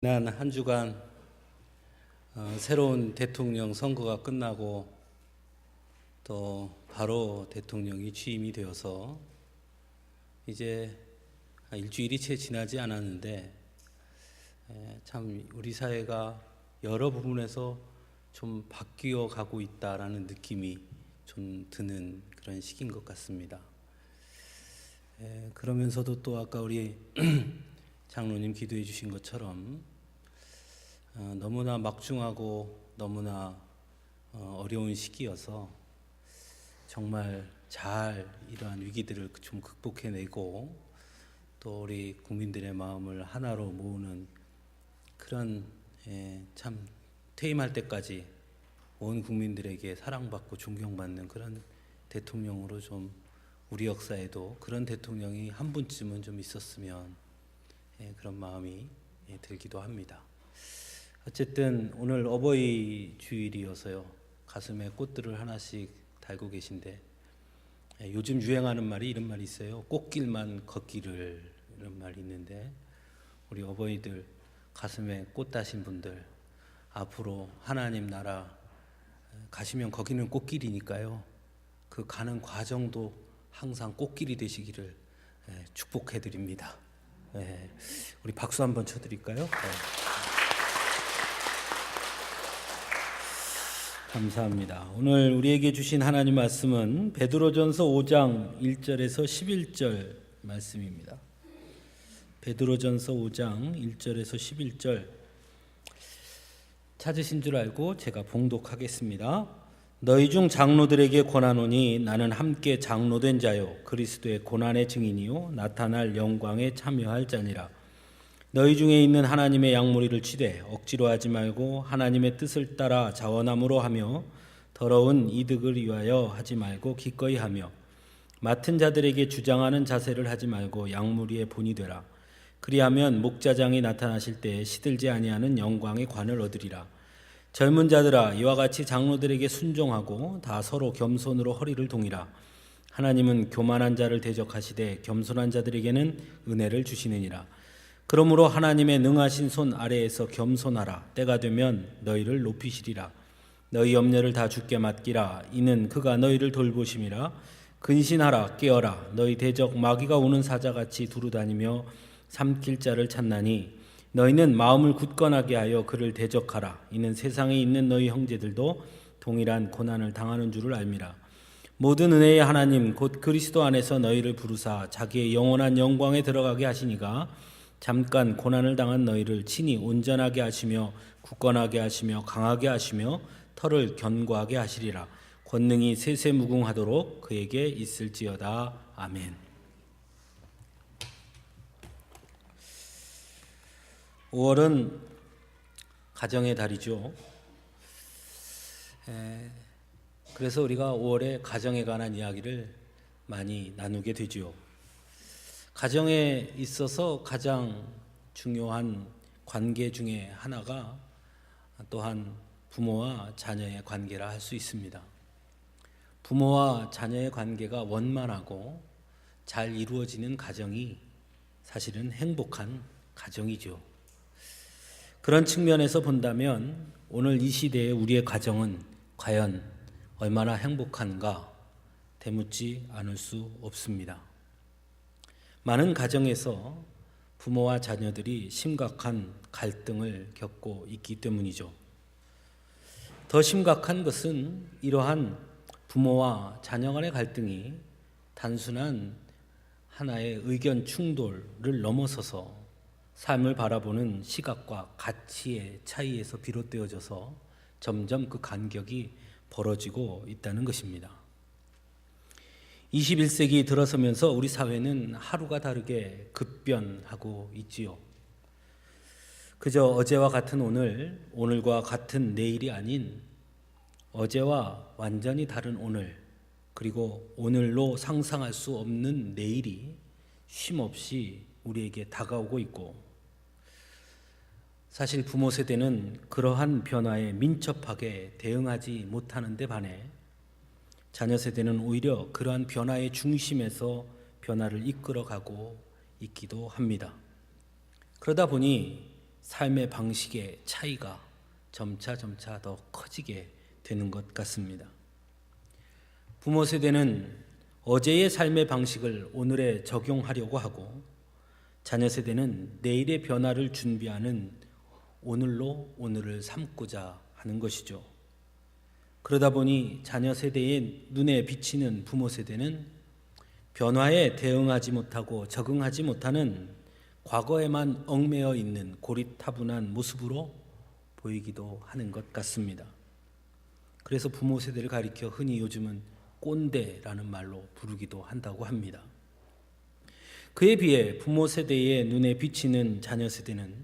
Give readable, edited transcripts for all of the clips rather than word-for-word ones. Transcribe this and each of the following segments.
지난 한 주간 새로운 대통령 선거가 끝나고 또 바로 대통령이 취임이 되어서 이제 일주일이 채 지나지 않았는데 참 우리 사회가 여러 부분에서 좀 바뀌어 가고 있다라는 느낌이 좀 드는 그런 시기인 것 같습니다. 그러면서도 또 아까 우리 장로님 기도해 주신 것처럼 너무나 막중하고 너무나 어려운 시기여서 정말 잘 이러한 위기들을 좀 극복해내고 또 우리 국민들의 마음을 하나로 모으는 그런 참 퇴임할 때까지 온 국민들에게 사랑받고 존경받는 그런 대통령으로 좀 우리 역사에도 그런 대통령이 한 분쯤은 좀 있었으면 그런 마음이 들기도 합니다. 어쨌든 오늘 어버이 주일이어서요, 가슴에 꽃들을 하나씩 달고 계신데 요즘 유행하는 말이 이런 말이 있어요. 꽃길만 걷기를, 이런 말이 있는데 우리 어버이들 가슴에 꽃 다신 분들 앞으로 하나님 나라 가시면 거기는 꽃길이니까요, 그 가는 과정도 항상 꽃길이 되시기를 축복해 드립니다. 우리 박수 한번 쳐드릴까요? 감사합니다. 오늘 우리에게 주신 하나님 말씀은 베드로전서 5장 1절에서 11절 말씀입니다. 베드로전서 5장 1절에서 11절 찾으신 줄 알고 제가 봉독하겠습니다. 너희 중 장로들에게 권하노니 나는 함께 장로된 자요 그리스도의 고난의 증인이요 나타날 영광에 참여할 자니라. 너희 중에 있는 하나님의 양무리를 치되 억지로 하지 말고 하나님의 뜻을 따라 자원함으로 하며 더러운 이득을 위하여 하지 말고 기꺼이 하며 맡은 자들에게 주장하는 자세를 하지 말고 양무리의 본이 되라. 그리하면 목자장이 나타나실 때에 시들지 아니하는 영광의 관을 얻으리라. 젊은 자들아 이와 같이 장로들에게 순종하고 다 서로 겸손으로 허리를 동이라. 하나님은 교만한 자를 대적하시되 겸손한 자들에게는 은혜를 주시느니라. 그러므로 하나님의 능하신 손 아래에서 겸손하라. 때가 되면 너희를 높이시리라. 너희 염려를 다 주께 맡기라. 이는 그가 너희를 돌보심이라. 근신하라. 깨어라. 너희 대적 마귀가 오는 사자같이 두루다니며 삼킬 자를 찾나니 너희는 마음을 굳건하게 하여 그를 대적하라. 이는 세상에 있는 너희 형제들도 동일한 고난을 당하는 줄을 알미라. 모든 은혜의 하나님 곧 그리스도 안에서 너희를 부르사 자기의 영원한 영광에 들어가게 하시니가 잠깐 고난을 당한 너희를 친히 온전하게 하시며 굳건하게 하시며 강하게 하시며 털을 견고하게 하시리라. 권능이 세세무궁하도록 그에게 있을지어다. 아멘. 5월은 가정의 달이죠. 그래서 우리가 5월에 가정에 관한 이야기를 많이 나누게 되죠. 가정에 있어서 가장 중요한 관계 중에 하나가 또한 부모와 자녀의 관계라 할 수 있습니다. 부모와 자녀의 관계가 원만하고 잘 이루어지는 가정이 사실은 행복한 가정이죠. 그런 측면에서 본다면 오늘 이 시대의 우리의 가정은 과연 얼마나 행복한가 되묻지 않을 수 없습니다. 많은 가정에서 부모와 자녀들이 심각한 갈등을 겪고 있기 때문이죠. 더 심각한 것은 이러한 부모와 자녀 간의 갈등이 단순한 하나의 의견 충돌을 넘어서서 삶을 바라보는 시각과 가치의 차이에서 비롯되어져서 점점 그 간격이 벌어지고 있다는 것입니다. 21세기 들어서면서 우리 사회는 하루가 다르게 급변하고 있지요. 그저 어제와 같은 오늘, 오늘과 같은 내일이 아닌 어제와 완전히 다른 오늘, 그리고 오늘로 상상할 수 없는 내일이 쉼없이 우리에게 다가오고 있고, 사실 부모 세대는 그러한 변화에 민첩하게 대응하지 못하는 데 반해 자녀 세대는 오히려 그러한 변화의 중심에서 변화를 이끌어가고 있기도 합니다. 그러다 보니 삶의 방식의 차이가 점차 더 커지게 되는 것 같습니다. 부모 세대는 어제의 삶의 방식을 오늘에 적용하려고 하고, 자녀 세대는 내일의 변화를 준비하는 오늘로 오늘을 삼고자 하는 것이죠. 그러다 보니 자녀 세대의 눈에 비치는 부모 세대는 변화에 대응하지 못하고 적응하지 못하는 과거에만 얽매여 있는 고리타분한 모습으로 보이기도 하는 것 같습니다. 그래서 부모 세대를 가리켜 흔히 요즘은 꼰대라는 말로 부르기도 한다고 합니다. 그에 비해 부모 세대의 눈에 비치는 자녀 세대는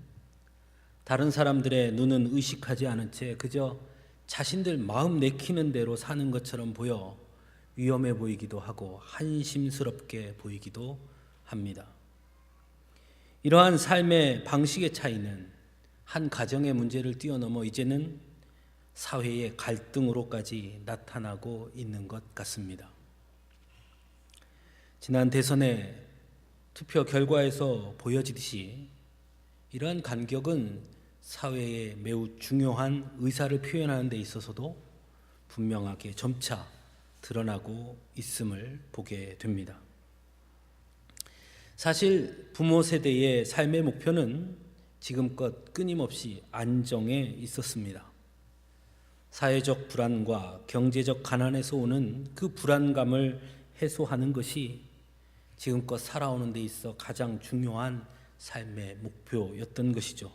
다른 사람들의 눈은 의식하지 않은 채 그저 자신들 마음 내키는 대로 사는 것처럼 보여 위험해 보이기도 하고 한심스럽게 보이기도 합니다. 이러한 삶의 방식의 차이는 한 가정의 문제를 뛰어넘어 이제는 사회의 갈등으로까지 나타나고 있는 것 같습니다. 지난 대선의 투표 결과에서 보여지듯이 이러한 간격은 사회에 매우 중요한 의사를 표현하는 데 있어서도 분명하게 점차 드러나고 있음을 보게 됩니다. 사실 부모 세대의 삶의 목표는 지금껏 끊임없이 안정에 있었습니다. 사회적 불안과 경제적 가난에서 오는 그 불안감을 해소하는 것이 지금껏 살아오는 데 있어 가장 중요한 삶의 목표였던 것이죠.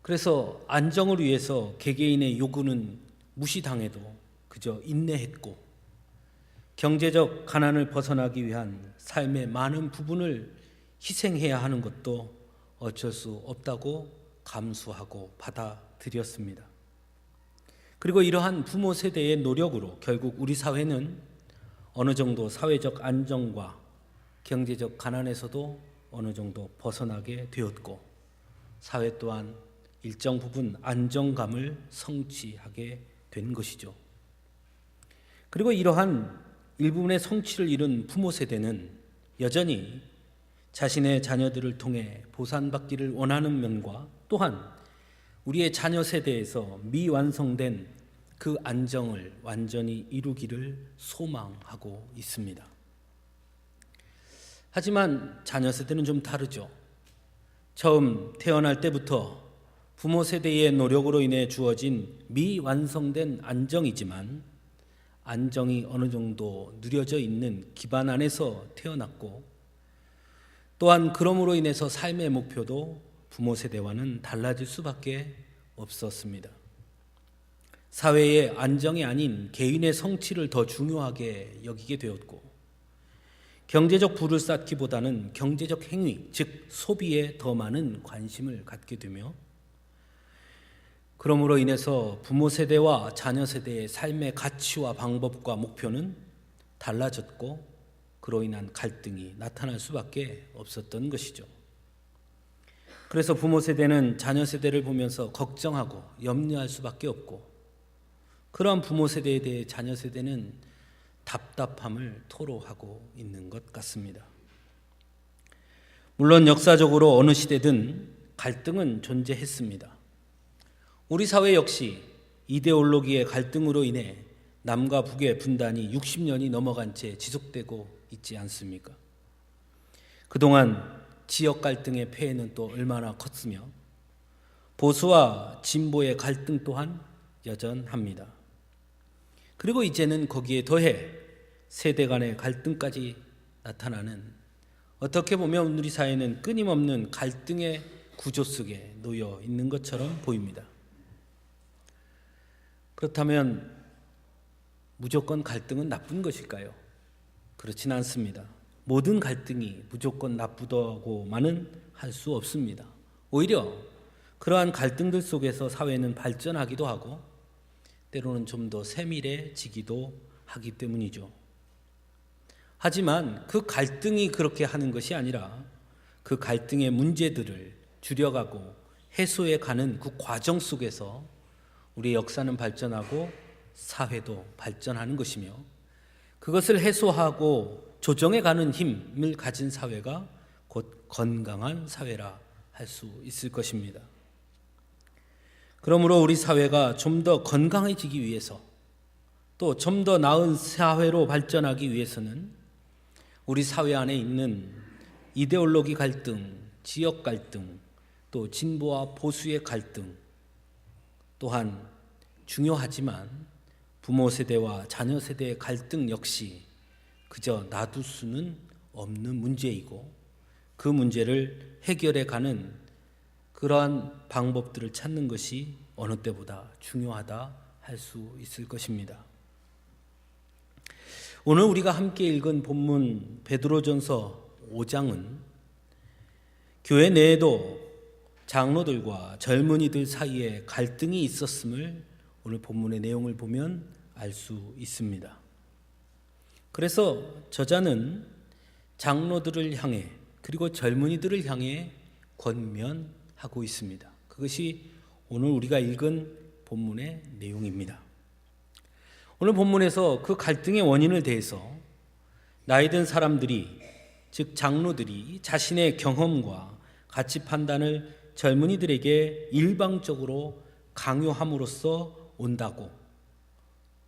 그래서 안정을 위해서 개개인의 요구는 무시당해도 그저 인내했고, 경제적 가난을 벗어나기 위한 삶의 많은 부분을 희생해야 하는 것도 어쩔 수 없다고 감수하고 받아들였습니다. 그리고 이러한 부모 세대의 노력으로 결국 우리 사회는 어느 정도 사회적 안정과 경제적 가난에서도 어느 정도 벗어나게 되었고, 사회 또한 일정 부분 안정감을 성취하게 된 것이죠. 그리고 이러한 일부분의 성취를 이룬 부모 세대는 여전히 자신의 자녀들을 통해 보상받기를 원하는 면과, 또한 우리의 자녀 세대에서 미완성된 그 안정을 완전히 이루기를 소망하고 있습니다. 하지만 자녀 세대는 좀 다르죠. 처음 태어날 때부터 부모 세대의 노력으로 인해 주어진 미완성된 안정이지만, 안정이 어느 정도 누려져 있는 기반 안에서 태어났고, 또한 그럼으로 인해서 삶의 목표도 부모 세대와는 달라질 수밖에 없었습니다. 사회의 안정이 아닌 개인의 성취를 더 중요하게 여기게 되었고, 경제적 부를 쌓기보다는 경제적 행위, 즉 소비에 더 많은 관심을 갖게 되며, 그러므로 인해서 부모 세대와 자녀 세대의 삶의 가치와 방법과 목표는 달라졌고, 그로 인한 갈등이 나타날 수밖에 없었던 것이죠. 그래서 부모 세대는 자녀 세대를 보면서 걱정하고 염려할 수밖에 없고, 그러한 부모 세대에 대해 자녀 세대는 답답함을 토로하고 있는 것 같습니다. 물론 역사적으로 어느 시대든 갈등은 존재했습니다. 우리 사회 역시 이데올로기의 갈등으로 인해 남과 북의 분단이 60년이 넘어간 채 지속되고 있지 않습니까? 그동안 지역 갈등의 폐해는 또 얼마나 컸으며, 보수와 진보의 갈등 또한 여전합니다. 그리고 이제는 거기에 더해 세대 간의 갈등까지 나타나는, 어떻게 보면 우리 사회는 끊임없는 갈등의 구조 속에 놓여 있는 것처럼 보입니다. 그렇다면 무조건 갈등은 나쁜 것일까요? 그렇진 않습니다. 모든 갈등이 무조건 나쁘다고만은 할 수 없습니다. 오히려 그러한 갈등들 속에서 사회는 발전하기도 하고, 때로는 좀 더 세밀해지기도 하기 때문이죠. 하지만 그 갈등이 그렇게 하는 것이 아니라 그 갈등의 문제들을 줄여가고 해소해가는 그 과정 속에서 우리의 역사는 발전하고 사회도 발전하는 것이며, 그것을 해소하고 조정해가는 힘을 가진 사회가 곧 건강한 사회라 할 수 있을 것입니다. 그러므로 우리 사회가 좀 더 건강해지기 위해서, 또 좀 더 나은 사회로 발전하기 위해서는 우리 사회 안에 있는 이데올로기 갈등, 지역 갈등, 또 진보와 보수의 갈등 또한 중요하지만 부모 세대와 자녀 세대의 갈등 역시 그저 놔둘 수는 없는 문제이고, 그 문제를 해결해 가는 그러한 방법들을 찾는 것이 어느 때보다 중요하다 할 수 있을 것입니다. 오늘 우리가 함께 읽은 본문 베드로전서 5장은 교회 내에도 장로들과 젊은이들 사이에 갈등이 있었음을 오늘 본문의 내용을 보면 알 수 있습니다. 그래서 저자는 장로들을 향해 그리고 젊은이들을 향해 권면하고 있습니다. 그것이 오늘 우리가 읽은 본문의 내용입니다. 오늘 본문에서 그 갈등의 원인을 대해서 나이 든 사람들이, 즉 장로들이 자신의 경험과 가치 판단을 젊은이들에게 일방적으로 강요함으로써 온다고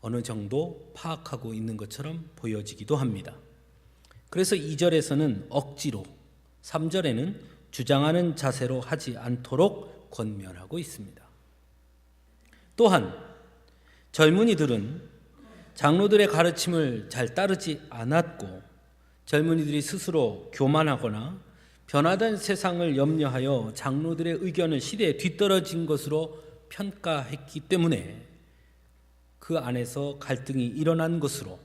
어느 정도 파악하고 있는 것처럼 보여지기도 합니다. 그래서 2절에서는 억지로, 3절에는 주장하는 자세로 하지 않도록 권면하고 있습니다. 또한 젊은이들은 장로들의 가르침을 잘 따르지 않았고, 젊은이들이 스스로 교만하거나 변화된 세상을 염려하여 장로들의 의견을 시대에 뒤떨어진 것으로 평가했기 때문에 그 안에서 갈등이 일어난 것으로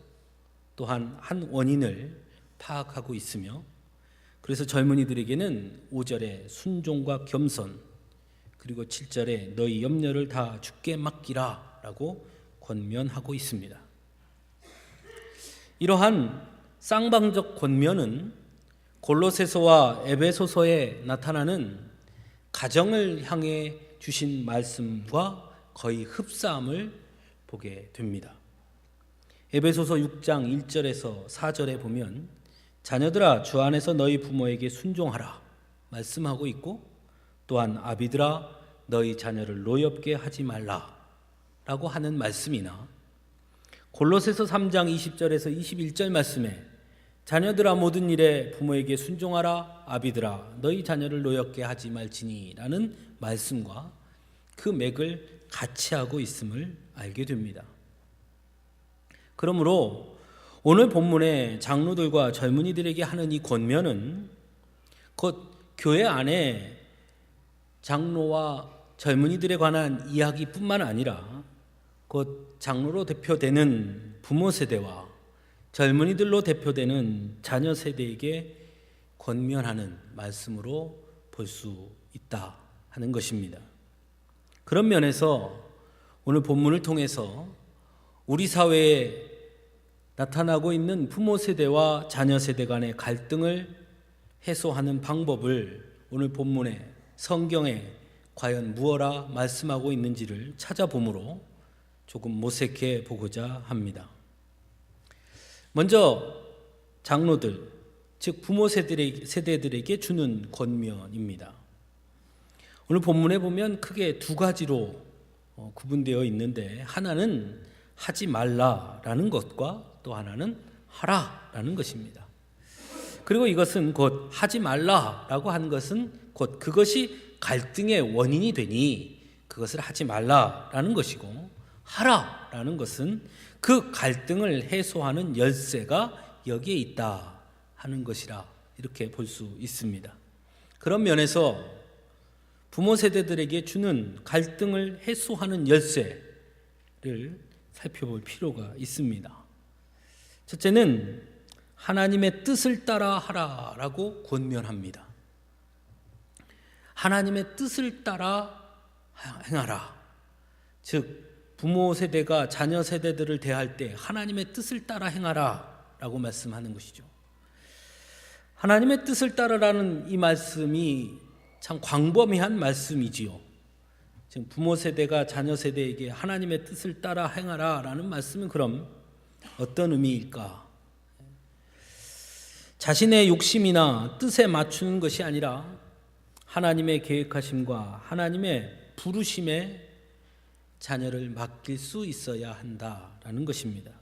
또한 한 원인을 파악하고 있으며, 그래서 젊은이들에게는 5절에 순종과 겸손, 그리고 7절에 너희 염려를 다 주께 맡기라 라고 권면하고 있습니다. 이러한 쌍방적 권면은 골로새서와 에베소서에 나타나는 가정을 향해 주신 말씀과 거의 흡사함을 보게 됩니다. 에베소서 6장 1절에서 4절에 보면 자녀들아 주 안에서 너희 부모에게 순종하라 말씀하고 있고, 또한 아비들아 너희 자녀를 노엽게 하지 말라 라고 하는 말씀이나, 골로새서 3장 20절에서 21절 말씀에 자녀들아 모든 일에 부모에게 순종하라, 아비들아 너희 자녀를 노엽게 하지 말지니 라는 말씀과 그 맥을 같이 하고 있음을 알게 됩니다. 그러므로 오늘 본문의 장로들과 젊은이들에게 하는 이 권면은 곧 교회 안에 장로와 젊은이들에 관한 이야기뿐만 아니라 곧 장로로 대표되는 부모 세대와 젊은이들로 대표되는 자녀 세대에게 권면하는 말씀으로 볼 수 있다 하는 것입니다. 그런 면에서 오늘 본문을 통해서 우리 사회에 나타나고 있는 부모 세대와 자녀 세대 간의 갈등을 해소하는 방법을 오늘 본문의 성경에 과연 무엇라 말씀하고 있는지를 찾아보므로 조금 모색해 보고자 합니다. 먼저 장로들, 즉 부모 세대들에게 주는 권면입니다. 오늘 본문에 보면 크게 두 가지로 구분되어 있는데, 하나는 하지 말라라는 것과 또 하나는 하라라는 것입니다. 그리고 이것은 곧 하지 말라라고 한 것은 곧 그것이 갈등의 원인이 되니 그것을 하지 말라라는 것이고, 하라라는 것은 그 갈등을 해소하는 열쇠가 여기에 있다 하는 것이라 이렇게 볼 수 있습니다. 그런 면에서 부모 세대들에게 주는 갈등을 해소하는 열쇠를 살펴볼 필요가 있습니다. 첫째는 하나님의 뜻을 따라 하라라고 권면합니다. 하나님의 뜻을 따라 행하라. 즉 부모 세대가 자녀 세대들을 대할 때 하나님의 뜻을 따라 행하라 라고 말씀하는 것이죠. 하나님의 뜻을 따르라는 이 말씀이 참 광범위한 말씀이지요. 지금 부모 세대가 자녀 세대에게 하나님의 뜻을 따라 행하라 라는 말씀은 그럼 어떤 의미일까? 자신의 욕심이나 뜻에 맞추는 것이 아니라 하나님의 계획하심과 하나님의 부르심에 자녀를 맡길 수 있어야 한다라는 것입니다.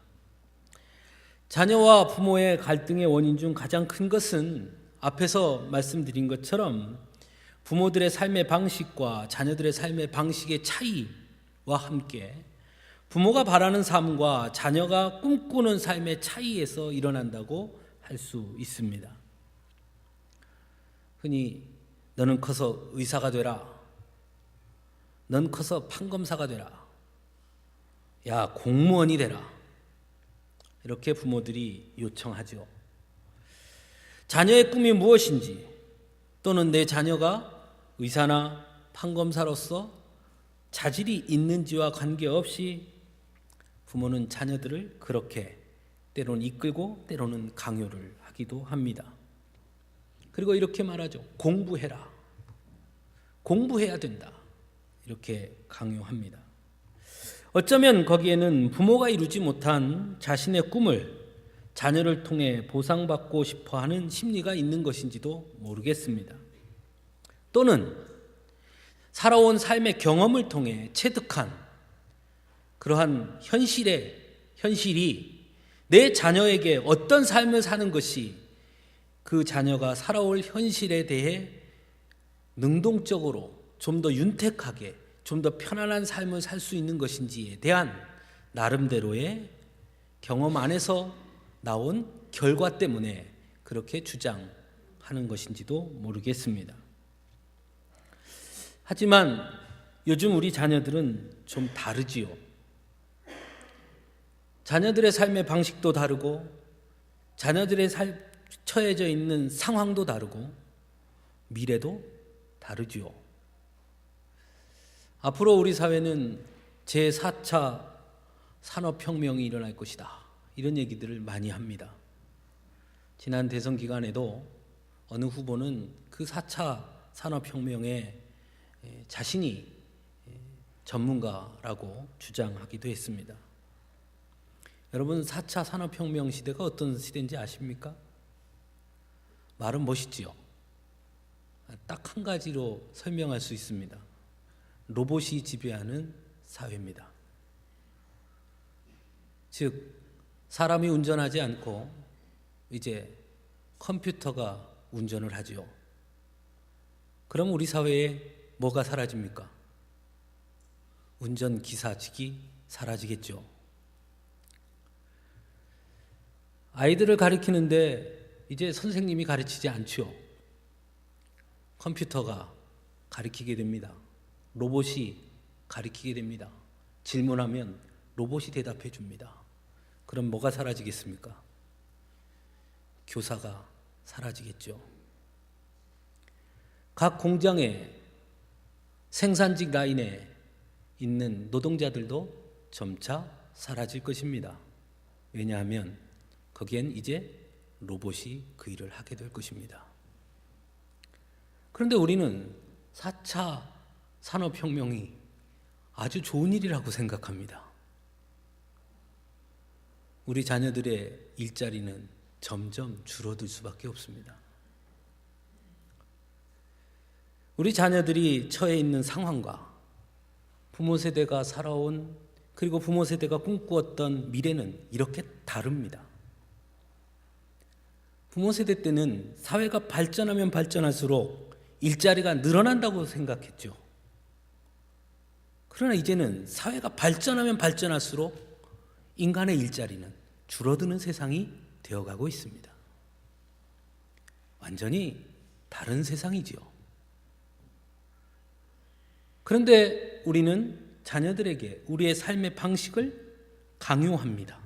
자녀와 부모의 갈등의 원인 중 가장 큰 것은 앞에서 말씀드린 것처럼 부모들의 삶의 방식과 자녀들의 삶의 방식의 차이와 함께 부모가 바라는 삶과 자녀가 꿈꾸는 삶의 차이에서 일어난다고 할 수 있습니다. 흔히 너는 커서 의사가 되라. 넌 커서 판검사가 되라. 야, 공무원이 되라. 이렇게 부모들이 요청하죠. 자녀의 꿈이 무엇인지 또는 내 자녀가 의사나 판검사로서 자질이 있는지와 관계없이 부모는 자녀들을 그렇게 때로는 이끌고 때로는 강요를 하기도 합니다. 그리고 이렇게 말하죠. 공부해라. 공부해야 된다. 이렇게 강요합니다. 어쩌면 거기에는 부모가 이루지 못한 자신의 꿈을 자녀를 통해 보상받고 싶어하는 심리가 있는 것인지도 모르겠습니다. 또는 살아온 삶의 경험을 통해 체득한 그러한 현실이 내 자녀에게 어떤 삶을 사는 것이 그 자녀가 살아올 현실에 대해 능동적으로 좀 더 윤택하게 좀 더 편안한 삶을 살 수 있는 것인지에 대한 나름대로의 경험 안에서 나온 결과 때문에 그렇게 주장하는 것인지도 모르겠습니다. 하지만 요즘 우리 자녀들은 좀 다르지요. 자녀들의 삶의 방식도 다르고 자녀들의 처해져 있는 상황도 다르고 미래도 다르지요. 앞으로 우리 사회는 제4차 산업혁명이 일어날 것이다. 이런 얘기들을 많이 합니다. 지난 대선 기간에도 어느 후보는 그 4차 산업혁명에 자신이 전문가라고 주장하기도 했습니다. 여러분, 4차 산업혁명 시대가 어떤 시대인지 아십니까? 말은 멋있지요. 딱 한 가지로 설명할 수 있습니다. 로봇이 지배하는 사회입니다. 즉, 사람이 운전하지 않고 이제 컴퓨터가 운전을 하지요. 그럼 우리 사회에 뭐가 사라집니까? 운전기사직이 사라지겠죠. 아이들을 가르치는데 이제 선생님이 가르치지 않죠. 컴퓨터가 가르치게 됩니다. 로봇이 가르치게 됩니다. 질문하면 로봇이 대답해 줍니다. 그럼 뭐가 사라지겠습니까? 교사가 사라지겠죠. 각 공장에 생산직 라인에 있는 노동자들도 점차 사라질 것입니다. 왜냐하면 거기엔 이제 로봇이 그 일을 하게 될 것입니다. 그런데 우리는 4차 산업혁명이 아주 좋은 일이라고 생각합니다. 우리 자녀들의 일자리는 점점 줄어들 수밖에 없습니다. 우리 자녀들이 처해 있는 상황과 부모 세대가 살아온 그리고 부모 세대가 꿈꾸었던 미래는 이렇게 다릅니다. 부모 세대 때는 사회가 발전하면 발전할수록 일자리가 늘어난다고 생각했죠. 그러나 이제는 사회가 발전하면 발전할수록 인간의 일자리는 줄어드는 세상이 되어가고 있습니다. 완전히 다른 세상이지요. 그런데 우리는 자녀들에게 우리의 삶의 방식을 강요합니다.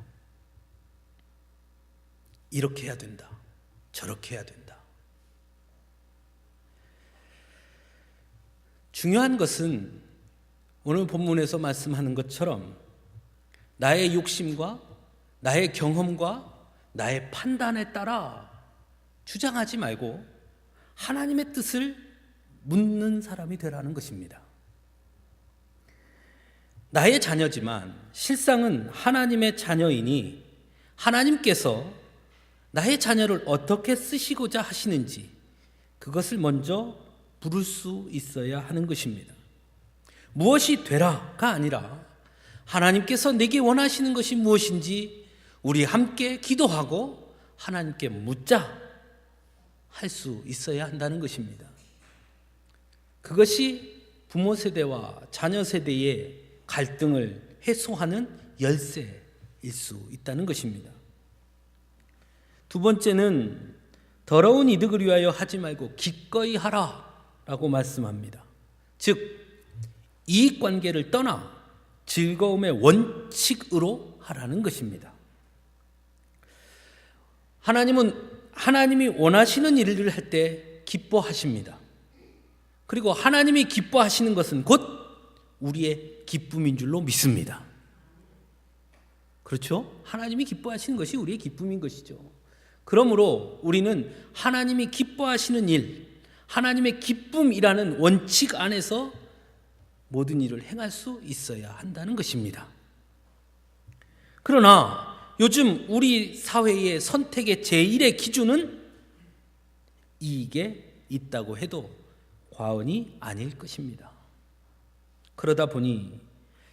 이렇게 해야 된다. 저렇게 해야 된다. 중요한 것은 오늘 본문에서 말씀하는 것처럼 나의 욕심과 나의 경험과 나의 판단에 따라 주장하지 말고 하나님의 뜻을 묻는 사람이 되라는 것입니다. 나의 자녀지만 실상은 하나님의 자녀이니 하나님께서 나의 자녀를 어떻게 쓰시고자 하시는지 그것을 먼저 부를 수 있어야 하는 것입니다. 무엇이 되라가 아니라 하나님께서 내게 원하시는 것이 무엇인지 우리 함께 기도하고 하나님께 묻자 할 수 있어야 한다는 것입니다. 그것이 부모 세대와 자녀 세대의 갈등을 해소하는 열쇠일 수 있다는 것입니다. 두 번째는 더러운 이득을 위하여 하지 말고 기꺼이 하라라고 말씀합니다. 즉 이익관계를 떠나 즐거움의 원칙으로 하라는 것입니다. 하나님이 원하시는 일을 할 때 기뻐하십니다. 그리고 하나님이 기뻐하시는 것은 곧 우리의 기쁨인 줄로 믿습니다. 그렇죠? 하나님이 기뻐하시는 것이 우리의 기쁨인 것이죠. 그러므로 우리는 하나님이 기뻐하시는 일, 하나님의 기쁨이라는 원칙 안에서 모든 일을 행할 수 있어야 한다는 것입니다. 그러나 요즘 우리 사회의 선택의 제1의 기준은 이익에 있다고 해도 과언이 아닐 것입니다. 그러다 보니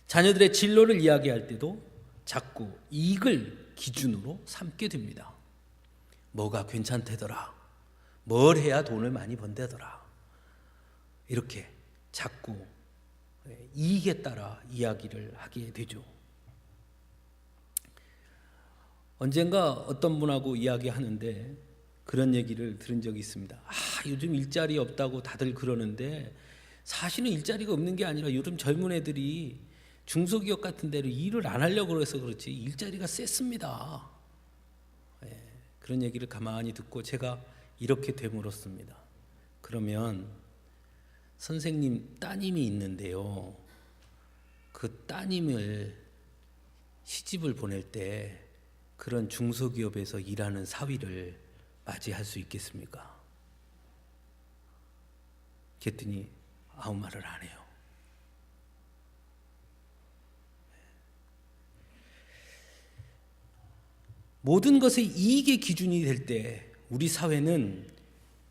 자녀들의 진로를 이야기할 때도 자꾸 이익을 기준으로 삼게 됩니다. 뭐가 괜찮대더라, 뭘 해야 돈을 많이 번대더라, 이렇게 자꾸 이익에 따라 이야기를 하게 되죠. 언젠가 어떤 분하고 이야기하는데 그런 얘기를 들은 적이 있습니다. 요즘 일자리 없다고 다들 그러는데 사실은 일자리가 없는 게 아니라 요즘 젊은 애들이 중소기업 같은 데로 일을 안 하려고 그래서 그렇지 일자리가 셌습니다. 그런 얘기를 가만히 듣고 제가 이렇게 되물었습니다. 그러면 선생님 따님이 있는데요, 그 따님을 시집을 보낼 때 그런 중소기업에서 일하는 사위를 맞이할 수 있겠습니까? 그랬더니 아무 말을 안 해요. 모든 것의 이익의 기준이 될 때 우리 사회는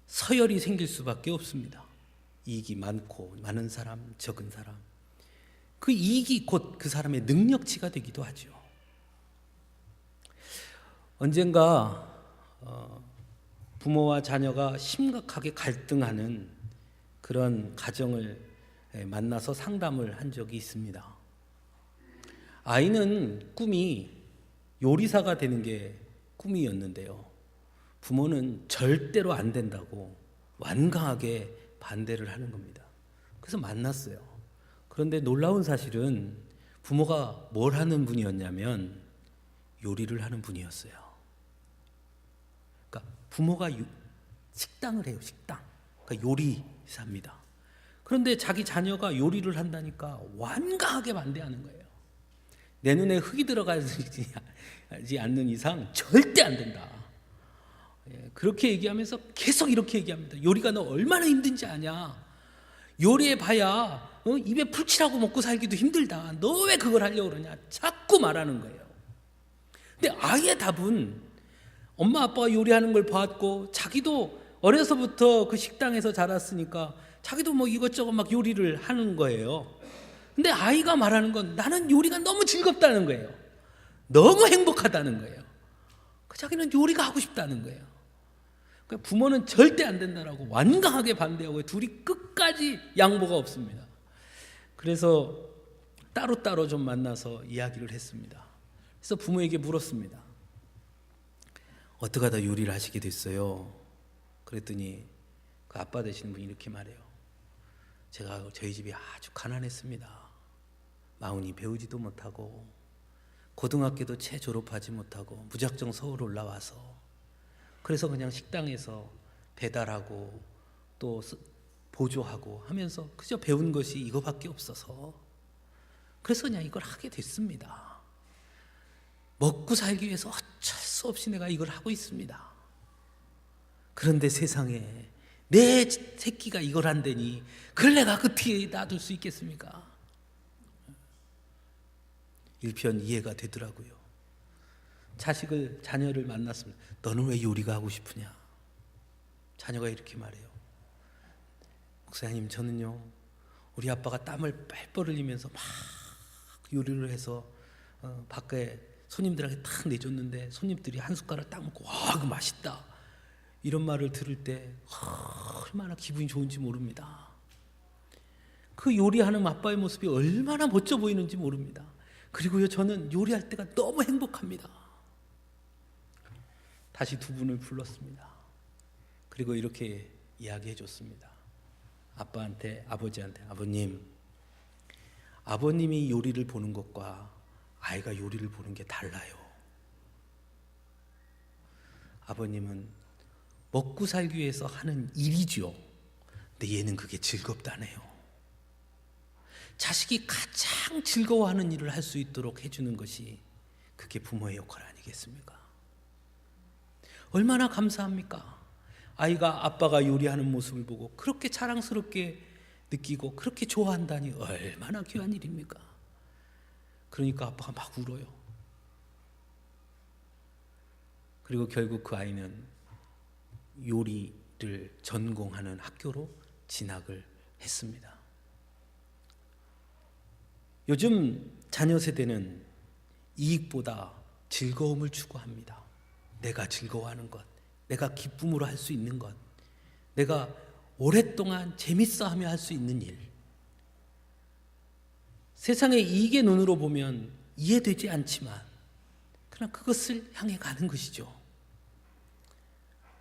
서열이 생길 수밖에 없습니다. 이익이 많은 사람, 적은 사람, 그 이익이 곧 그 사람의 능력치가 되기도 하죠. 언젠가 부모와 자녀가 심각하게 갈등하는 그런 가정을 만나서 상담을 한 적이 있습니다. 아이는 꿈이 요리사가 되는 게 꿈이었는데요, 부모는 절대로 안 된다고 완강하게 반대를 하는 겁니다. 그래서 만났어요. 그런데 놀라운 사실은 부모가 뭘 하는 분이었냐면 요리를 하는 분이었어요. 그러니까 부모가 식당을 해요. 식당. 그러니까 요리사입니다. 그런데 자기 자녀가 요리를 한다니까 완강하게 반대하는 거예요. 내 눈에 흙이 들어가지 않는 이상 절대 안 된다. 그렇게 얘기하면서 계속 이렇게 얘기합니다. 요리가 너 얼마나 힘든지 아냐? 요리해봐야 입에 풀칠하고 먹고 살기도 힘들다. 너 왜 그걸 하려고 그러냐? 자꾸 말하는 거예요. 근데 아이의 답은 엄마 아빠가 요리하는 걸 봤고 자기도 어려서부터 그 식당에서 자랐으니까 자기도 뭐 이것저것 막 요리를 하는 거예요. 근데 아이가 말하는 건 나는 요리가 너무 즐겁다는 거예요. 너무 행복하다는 거예요. 자기는 요리가 하고 싶다는 거예요. 그러니까 부모는 절대 안 된다라고 완강하게 반대하고 둘이 끝까지 양보가 없습니다. 그래서 따로따로 좀 만나서 이야기를 했습니다. 그래서 부모에게 물었습니다. 어떻게 하다 요리를 하시게 됐어요? 그랬더니 그 아빠 되시는 분이 이렇게 말해요. 제가 저희 집이 아주 가난했습니다. 마흔이 배우지도 못하고 고등학교도 채 졸업하지 못하고 무작정 서울 올라와서 그래서 그냥 식당에서 배달하고 또 보조하고 하면서 그저 배운 것이 이거밖에 없어서 그래서 그냥 이걸 하게 됐습니다. 먹고 살기 위해서 어쩔 수 없이 내가 이걸 하고 있습니다. 그런데 세상에 내 새끼가 이걸 한다니 그걸 내가 어떻게 놔둘 수 있겠습니까? 일편 이해가 되더라고요. 자녀를 만났습니다. 너는 왜 요리가 하고 싶으냐? 자녀가 이렇게 말해요. 목사님, 저는요 우리 아빠가 땀을 뻘뻘 흘리면서 막 요리를 해서 밖에 손님들에게 탁 내줬는데 손님들이 한 숟가락 딱 먹고 와 이거 맛있다 이런 말을 들을 때 얼마나 기분이 좋은지 모릅니다. 그 요리하는 아빠의 모습이 얼마나 멋져 보이는지 모릅니다. 그리고요 저는 요리할 때가 너무 행복합니다. 다시 두 분을 불렀습니다. 그리고 이렇게 이야기해 줬습니다. 아빠한테, 아버지한테, 아버님, 아버님이 요리를 보는 것과 아이가 요리를 보는 게 달라요. 아버님은 먹고 살기 위해서 하는 일이죠. 근데 얘는 그게 즐겁다네요. 자식이 가장 즐거워하는 일을 할 수 있도록 해주는 것이 그게 부모의 역할 아니겠습니까? 얼마나 감사합니까? 아이가 아빠가 요리하는 모습을 보고 그렇게 자랑스럽게 느끼고 그렇게 좋아한다니 얼마나 귀한 일입니까? 그러니까 아빠가 막 울어요. 그리고 결국 그 아이는 요리를 전공하는 학교로 진학을 했습니다. 요즘 자녀 세대는 이익보다 즐거움을 추구합니다. 내가 즐거워하는 것, 내가 기쁨으로 할 수 있는 것, 내가 오랫동안 재밌어하며 할 수 있는 일. 세상의 이익의 눈으로 보면 이해되지 않지만 그러나 그것을 향해 가는 것이죠.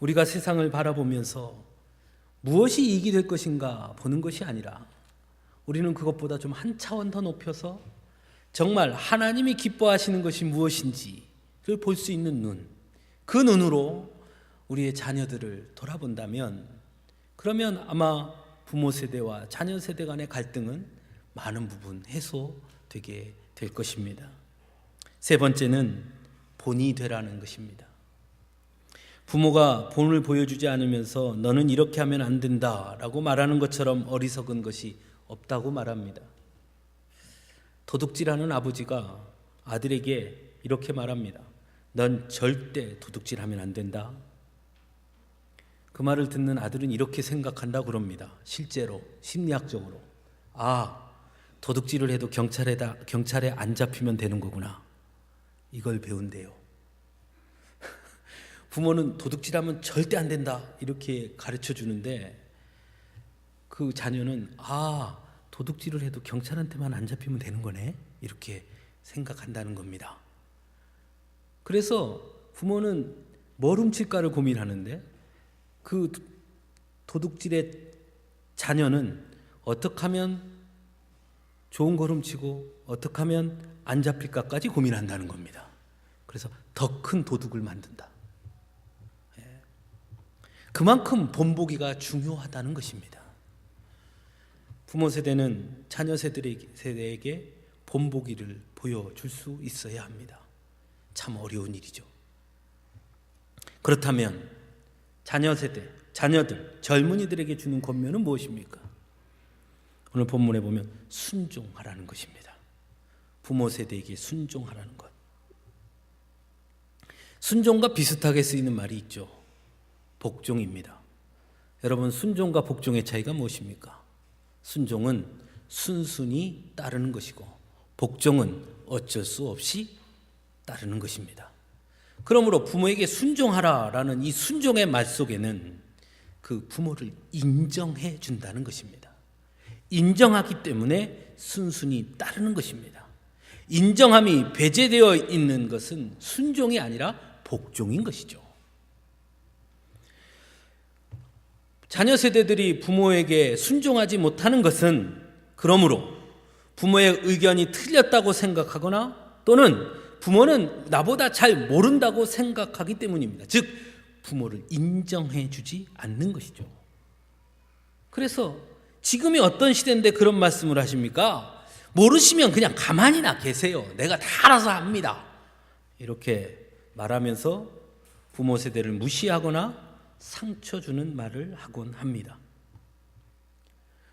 우리가 세상을 바라보면서 무엇이 이익이 될 것인가 보는 것이 아니라 우리는 그것보다 좀 한 차원 더 높여서 정말 하나님이 기뻐하시는 것이 무엇인지를 볼 수 있는 눈, 그 눈으로 우리의 자녀들을 돌아본다면 그러면 아마 부모 세대와 자녀 세대 간의 갈등은 많은 부분 해소되게 될 것입니다. 세 번째는 본이 되라는 것입니다. 부모가 본을 보여주지 않으면서 너는 이렇게 하면 안 된다라고 말하는 것처럼 어리석은 것이 없다고 말합니다. 도둑질하는 아버지가 아들에게 이렇게 말합니다. 넌 절대 도둑질하면 안 된다. 그 말을 듣는 아들은 이렇게 생각한다고 그럽니다. 실제로 심리학적으로 도둑질을 해도 경찰에 안 잡히면 되는 거구나. 이걸 배운대요. 부모는 도둑질하면 절대 안 된다 이렇게 가르쳐 주는데 그 자녀는 도둑질을 해도 경찰한테만 안 잡히면 되는 거네 이렇게 생각한다는 겁니다. 그래서 부모는 뭘 훔칠까를 고민하는데 그 도둑질의 자녀는 어떻게 하면 좋은 걸 훔치고 어떻게 하면 안 잡힐까까지 고민한다는 겁니다. 그래서 더 큰 도둑을 만든다. 그만큼 본보기가 중요하다는 것입니다. 부모 세대는 자녀 세대에게 본보기를 보여줄 수 있어야 합니다. 참 어려운 일이죠. 그렇다면 자녀 세대, 자녀들, 젊은이들에게 주는 권면은 무엇입니까? 오늘 본문에 보면 순종하라는 것입니다. 부모 세대에게 순종하라는 것. 순종과 비슷하게 쓰이는 말이 있죠. 복종입니다. 여러분, 순종과 복종의 차이가 무엇입니까? 순종은 순순히 따르는 것이고 복종은 어쩔 수 없이 따르는 것입니다. 그러므로 부모에게 순종하라라는 이 순종의 말 속에는 그 부모를 인정해 준다는 것입니다. 인정하기 때문에 순순히 따르는 것입니다. 인정함이 배제되어 있는 것은 순종이 아니라 복종인 것이죠. 자녀 세대들이 부모에게 순종하지 못하는 것은 그러므로 부모의 의견이 틀렸다고 생각하거나 또는 부모는 나보다 잘 모른다고 생각하기 때문입니다. 즉 부모를 인정해 주지 않는 것이죠. 그래서 지금이 어떤 시대인데 그런 말씀을 하십니까? 모르시면 그냥 가만히나 계세요. 내가 다 알아서 합니다. 이렇게 말하면서 부모 세대를 무시하거나 상처 주는 말을 하곤 합니다.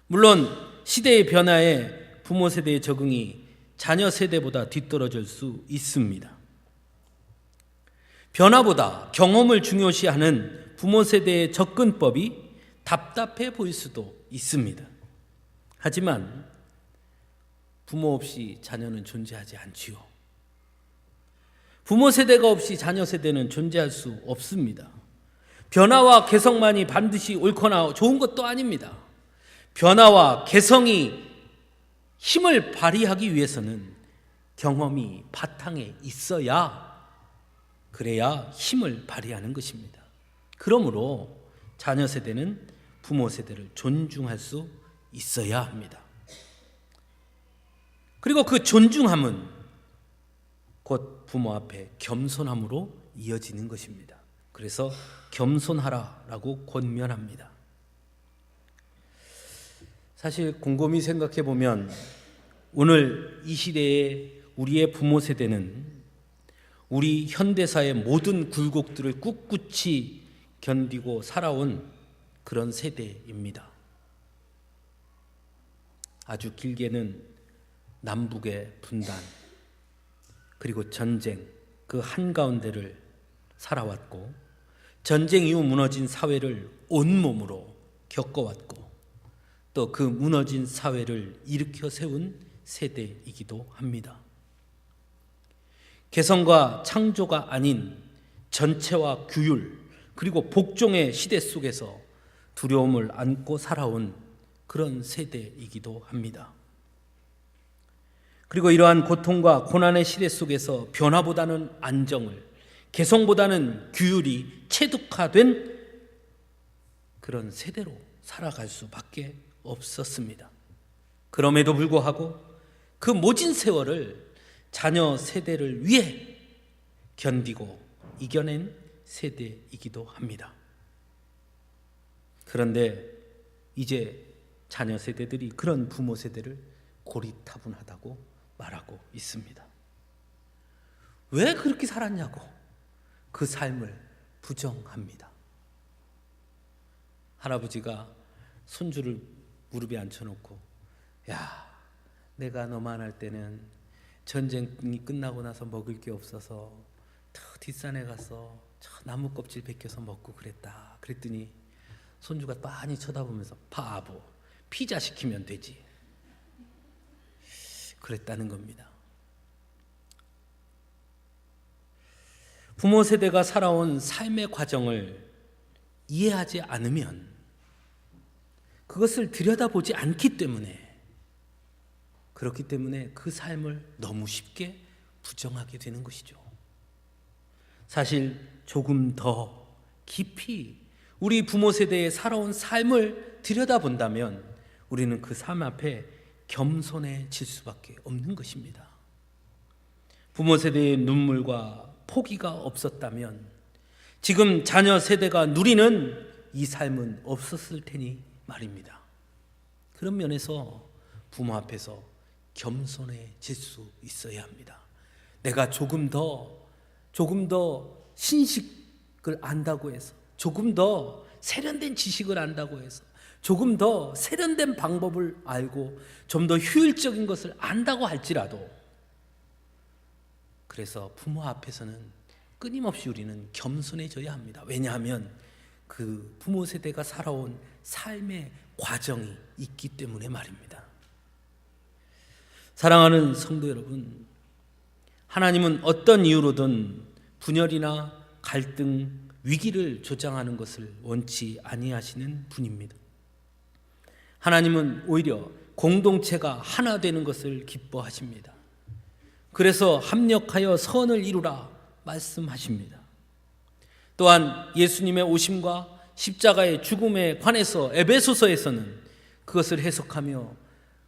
물론 시대의 변화에 부모 세대의 적응이 자녀 세대보다 뒤떨어질 수 있습니다. 변화보다 경험을 중요시하는 부모 세대의 접근법이 답답해 보일 수도 있습니다. 하지만 부모 없이 자녀는 존재하지 않지요. 부모 세대가 없이 자녀 세대는 존재할 수 없습니다. 변화와 개성만이 반드시 옳거나 좋은 것도 아닙니다. 변화와 개성이 힘을 발휘하기 위해서는 경험이 바탕에 있어야, 그래야 힘을 발휘하는 것입니다. 그러므로 자녀 세대는 부모 세대를 존중할 수 있어야 합니다. 그리고 그 존중함은 곧 부모 앞에 겸손함으로 이어지는 것입니다. 그래서 겸손하라라고 권면합니다. 사실 곰곰이 생각해 보면 오늘 이 시대에 우리의 부모 세대는 우리 현대사의 모든 굴곡들을 꿋꿋이 견디고 살아온 그런 세대입니다. 아주 길게는 남북의 분단, 그리고 전쟁, 그 한가운데를 살아왔고, 전쟁 이후 무너진 사회를 온몸으로 겪어왔고, 또 그 무너진 사회를 일으켜 세운 세대이기도 합니다. 개성과 창조가 아닌 전체와 규율, 그리고 복종의 시대 속에서 두려움을 안고 살아온 그런 세대이기도 합니다. 그리고 이러한 고통과 고난의 시대 속에서 변화보다는 안정을, 개성보다는 규율이 체득화된 그런 세대로 살아갈 수밖에 없었습니다. 그럼에도 불구하고 그 모진 세월을 자녀 세대를 위해 견디고 이겨낸 세대이기도 합니다. 그런데 이제 자녀 세대들이 그런 부모 세대를 고리타분하다고 말하고 있습니다. 왜 그렇게 살았냐고 그 삶을 부정합니다. 할아버지가 손주를 무릎에 앉혀놓고, 야, 내가 너만 할 때는 전쟁이 끝나고 나서 먹을 게 없어서 저 뒷산에 가서 저 나무 껍질 벗겨서 먹고 그랬다. 그랬더니 손주가 빤히 쳐다보면서, 바보, 피자 시키면 되지. 그랬다는 겁니다. 부모 세대가 살아온 삶의 과정을 이해하지 않으면, 그것을 들여다보지 않기 때문에, 그렇기 때문에 그 삶을 너무 쉽게 부정하게 되는 것이죠. 사실 조금 더 깊이 우리 부모 세대의 살아온 삶을 들여다본다면 우리는 그 삶 앞에 겸손해질 수밖에 없는 것입니다. 부모 세대의 눈물과 포기가 없었다면 지금 자녀 세대가 누리는 이 삶은 없었을 테니 말입니다. 그런 면에서 부모 앞에서 겸손해질 수 있어야 합니다. 내가 조금 더 신식을 안다고 해서, 조금 더 세련된 지식을 안다고 해서, 조금 더 세련된 방법을 알고 좀 더 효율적인 것을 안다고 할지라도, 그래서 부모 앞에서는 끊임없이 우리는 겸손해져야 합니다. 왜냐하면 그 부모 세대가 살아온 삶의 과정이 있기 때문에 말입니다. 사랑하는 성도 여러분, 하나님은 어떤 이유로든 분열이나 갈등, 위기를 조장하는 것을 원치 아니하시는 분입니다. 하나님은 오히려 공동체가 하나 되는 것을 기뻐하십니다. 그래서 합력하여 선을 이루라 말씀하십니다. 또한 예수님의 오심과 십자가의 죽음에 관해서 에베소서에서는 그것을 해석하며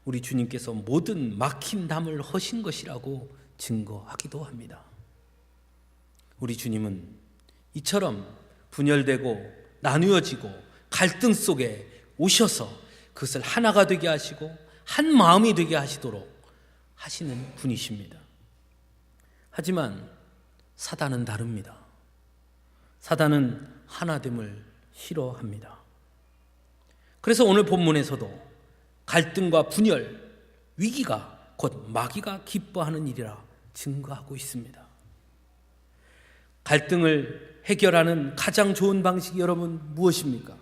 우리 주님께서 모든 막힌 담을 허신 것이라고 증거하기도 합니다. 우리 주님은 이처럼 분열되고 나누어지고 갈등 속에 오셔서 그것을 하나가 되게 하시고 한 마음이 되게 하시도록 하시는 분이십니다. 하지만 사단은 다릅니다. 사단은 하나됨을 싫어합니다. 그래서 오늘 본문에서도 갈등과 분열, 위기가 곧 마귀가 기뻐하는 일이라 증거하고 있습니다. 갈등을 해결하는 가장 좋은 방식이 여러분 무엇입니까?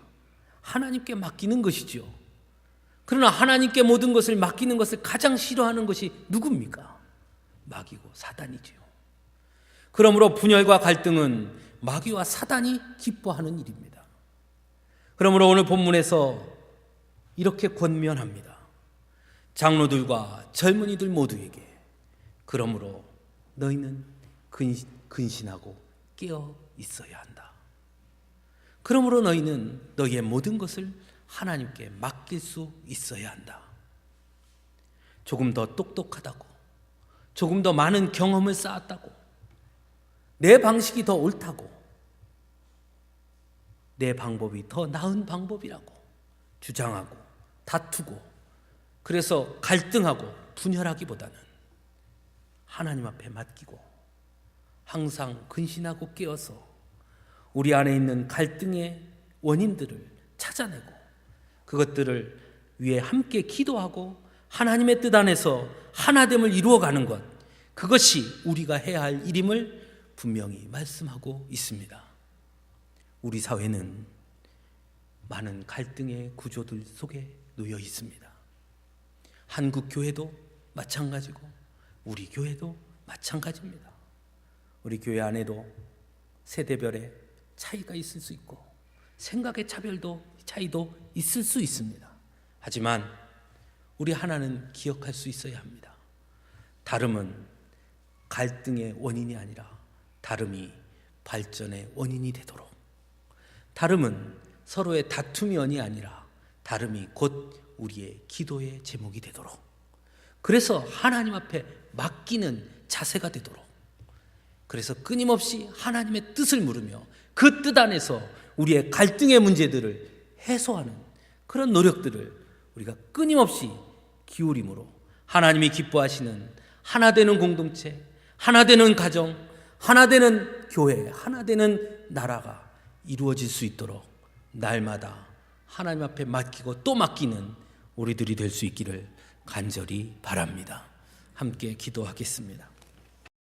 하나님께 맡기는 것이죠. 그러나 하나님께 모든 것을 맡기는 것을 가장 싫어하는 것이 누굽니까? 마귀고 사단이지요. 그러므로 분열과 갈등은 마귀와 사단이 기뻐하는 일입니다. 그러므로 오늘 본문에서 이렇게 권면합니다. 장로들과 젊은이들 모두에게 그러므로 너희는 근신하고 깨어 있어야 한다. 그러므로 너희는 너희의 모든 것을 하나님께 맡길 수 있어야 한다. 조금 더 똑똑하다고, 조금 더 많은 경험을 쌓았다고, 내 방식이 더 옳다고, 내 방법이 더 나은 방법이라고 주장하고 다투고, 그래서 갈등하고 분열하기보다는 하나님 앞에 맡기고 항상 근신하고 깨어서 우리 안에 있는 갈등의 원인들을 찾아내고 그것들을 위해 함께 기도하고 하나님의 뜻 안에서 하나됨을 이루어가는 것, 그것이 우리가 해야 할 일임을 분명히 말씀하고 있습니다. 우리 사회는 많은 갈등의 구조들 속에 놓여 있습니다. 한국 교회도 마찬가지고 우리 교회도 마찬가지입니다. 우리 교회 안에도 세대별의 차이가 있을 수 있고 생각의 차이도 있을 수 있습니다. 하지만 우리 하나는 기억할 수 있어야 합니다. 다름은 갈등의 원인이 아니라 다름이 발전의 원인이 되도록, 다름은 서로의 다툼이 원인이 아니라 다름이 곧 우리의 기도의 제목이 되도록, 그래서 하나님 앞에 맡기는 자세가 되도록, 그래서 끊임없이 하나님의 뜻을 물으며 그 뜻 안에서 우리의 갈등의 문제들을 해소하는 그런 노력들을 우리가 끊임없이 기울임으로 하나님이 기뻐하시는 하나 되는 공동체, 하나 되는 가정, 하나 되는 교회, 하나 되는 나라가 이루어질 수 있도록 날마다 하나님 앞에 맡기고 또 맡기는 우리들이 될 수 있기를 간절히 바랍니다. 함께 기도하겠습니다.